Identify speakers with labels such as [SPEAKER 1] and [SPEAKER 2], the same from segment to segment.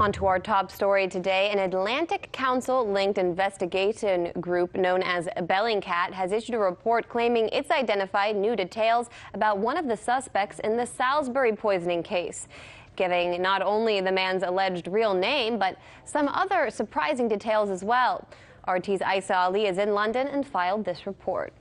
[SPEAKER 1] On to our top story today. An Atlantic Council-linked investigation group known as Bellingcat has issued a report claiming it's identified new details about one of the suspects in the Salisbury poisoning case, giving not only the man's alleged real name, but some other surprising details as well. RT's Eisa Ali is in London and filed this report.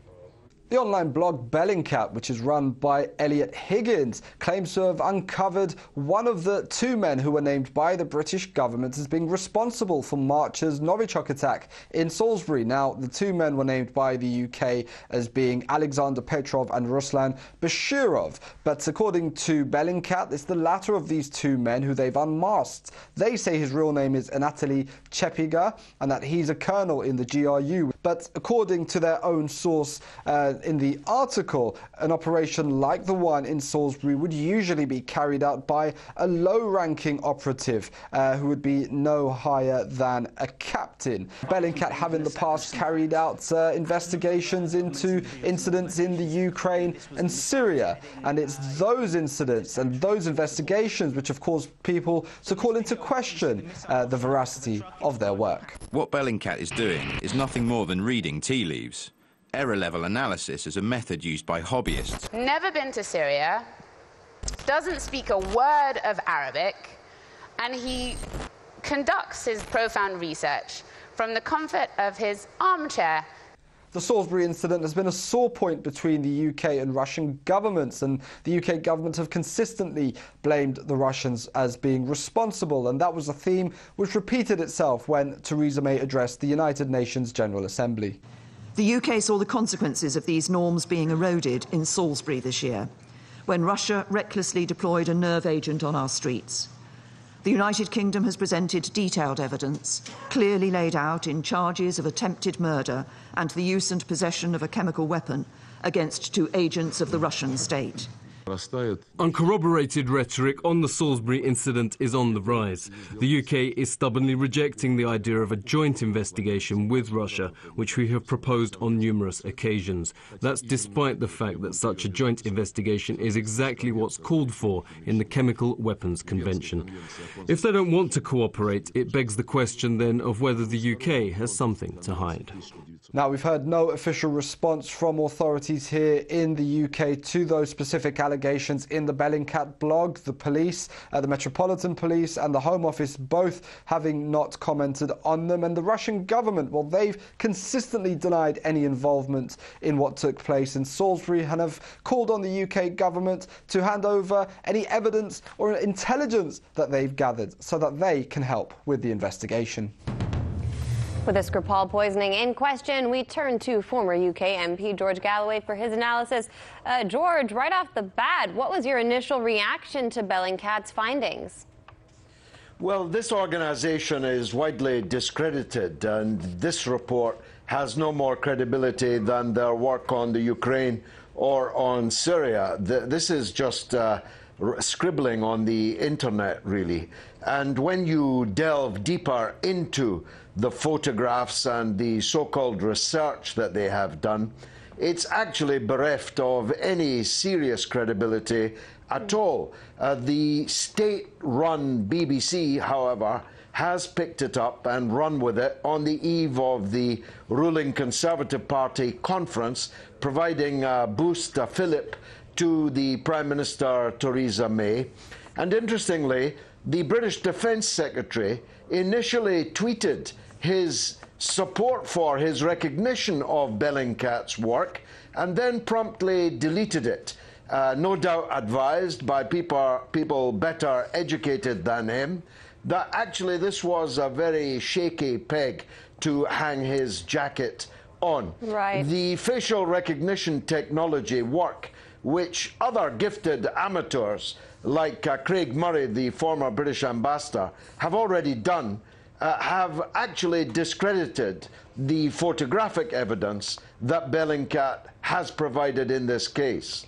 [SPEAKER 2] The online blog Bellingcat, which is run by Elliot Higgins, claims to have uncovered one of the two men who were named by the British government as being responsible for March's Novichok attack in Salisbury. Now, the two men were named by the UK as being Alexander Petrov and Ruslan Bashirov. But according to Bellingcat, it's the latter of these two men who they've unmasked. They say his real name is Anatoly Chepiga and that he's a colonel in the GRU. But according to their own source, in the article, an operation like the one in Salisbury would usually be carried out by a low-ranking operative who would be no higher than a captain. Bellingcat have in the past carried out investigations into incidents in the Ukraine and Syria, and it's those incidents and those investigations which have caused people to call into question the veracity of their work.
[SPEAKER 3] What Bellingcat is doing is nothing more than reading tea leaves. Error-level analysis is a method used by hobbyists.
[SPEAKER 4] Never been to Syria, doesn't speak a word of Arabic, and he conducts his profound research from the comfort of his armchair.
[SPEAKER 2] The Salisbury incident has been a sore point between the UK and Russian governments, and the UK government have consistently blamed the Russians as being responsible, and that was a theme which repeated itself when Theresa May addressed the United Nations General Assembly.
[SPEAKER 5] The UK saw the consequences of these norms being eroded in Salisbury this year, when Russia recklessly deployed a nerve agent on our streets. The United Kingdom has presented detailed evidence, clearly laid out in charges of attempted murder and the use and possession of a chemical weapon against two agents of the Russian state.
[SPEAKER 6] Uncorroborated rhetoric on the Salisbury incident is on the rise. The UK is stubbornly rejecting the idea of a joint investigation with Russia, which we have proposed on numerous occasions. That's despite the fact that such a joint investigation is exactly what's called for in the Chemical Weapons Convention. If they don't want to cooperate, it begs the question then of whether the UK has something to hide.
[SPEAKER 2] Now, we've heard no official response from authorities here in the UK to those specific allegations in the Bellingcat blog. The police, the Metropolitan Police and the Home Office both having not commented on them. And the Russian government, well, they've consistently denied any involvement in what took place in Salisbury and have called on the UK government to hand over any evidence or intelligence that they've gathered so that they can help with the investigation.
[SPEAKER 1] With the Skripal poisoning in question, we turn to former UK MP George Galloway for his analysis. George, right off the bat, what was your initial reaction to Bellingcat's findings?
[SPEAKER 7] Well, this organisation is widely discredited, and this report has no more credibility than their work on the Ukraine or on Syria. This is just scribbling on the internet, really. And when you delve deeper into the photographs and the so-called research that they have done, it's actually bereft of any serious credibility at all. The state-run BBC, however, has picked it up and run with it on the eve of the ruling Conservative Party conference, providing a boost, a fillip, to the Prime Minister Theresa May. And interestingly, the British Defence Secretary initially tweeted his support for his recognition of Bellingcat's work and then promptly deleted it, no doubt advised by people better educated than him, that actually this was a very shaky peg to hang his jacket on.
[SPEAKER 1] Right.
[SPEAKER 7] The facial recognition technology work, which other gifted amateurs like Craig Murray, the former British ambassador, have already done, have actually discredited the photographic evidence that Bellingcat has provided in this case.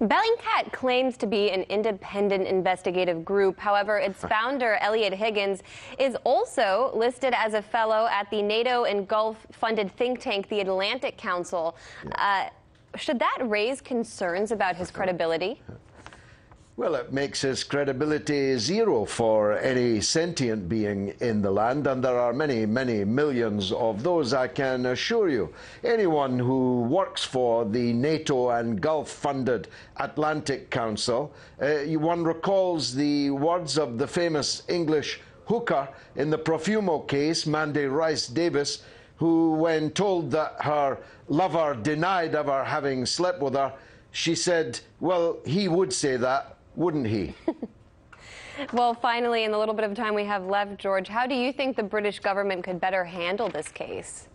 [SPEAKER 1] Bellingcat claims to be an independent investigative group. However, its founder, Elliot Higgins, is also listed as a fellow at the NATO and Gulf-funded think tank, the Atlantic Council. Should that raise concerns about his credibility?
[SPEAKER 7] Well, it makes his credibility zero for any sentient being in the land, and there are many, many millions of those, I can assure you. Anyone who works for the NATO and Gulf-funded Atlantic Council, one recalls the words of the famous English hooker in the Profumo case, Mandy Rice Davis, who, when told that her lover denied ever having slept with her, she said, well, he would say that, wouldn't he?
[SPEAKER 1] Well, finally, in the little bit of time we have left, George, how do you think the British government could better handle this case?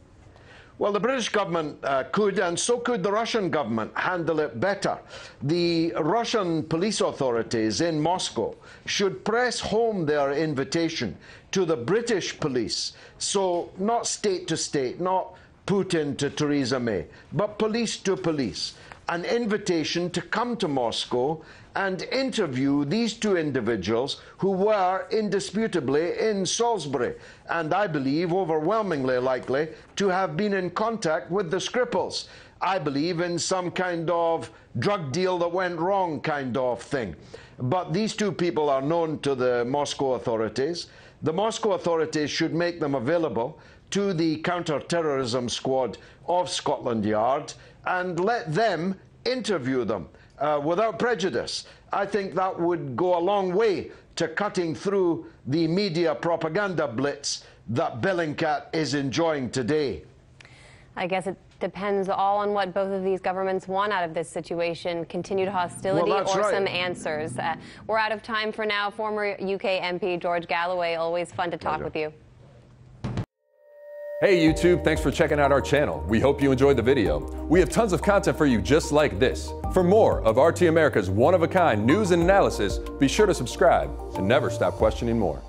[SPEAKER 7] Well, the British government could, and so could the Russian government, handle it better. The Russian police authorities in Moscow should press home their invitation to the British police. So not state to state, not Putin to Theresa May, but police to police. An invitation to come to Moscow and interview these two individuals who were indisputably in Salisbury, and I believe overwhelmingly likely to have been in contact with the Skripals. I believe in some kind of drug deal that went wrong kind of thing. But these two people are known to the Moscow authorities. The Moscow authorities should make them available to the counter-terrorism squad of Scotland Yard and let them interview them without prejudice. I think that would go a long way to cutting through the media propaganda blitz that Bellingcat is enjoying today.
[SPEAKER 1] I guess it depends all on what both of these governments want out of this situation, continued hostility or some answers. We're out of time for now. Former UK MP George Galloway, always fun to talk with you.
[SPEAKER 8] Hey YouTube, thanks for checking out our channel. We hope you enjoyed the video. We have tons of content for you just like this. For more of RT America's one-of-a-kind news and analysis, be sure to subscribe and never stop questioning more.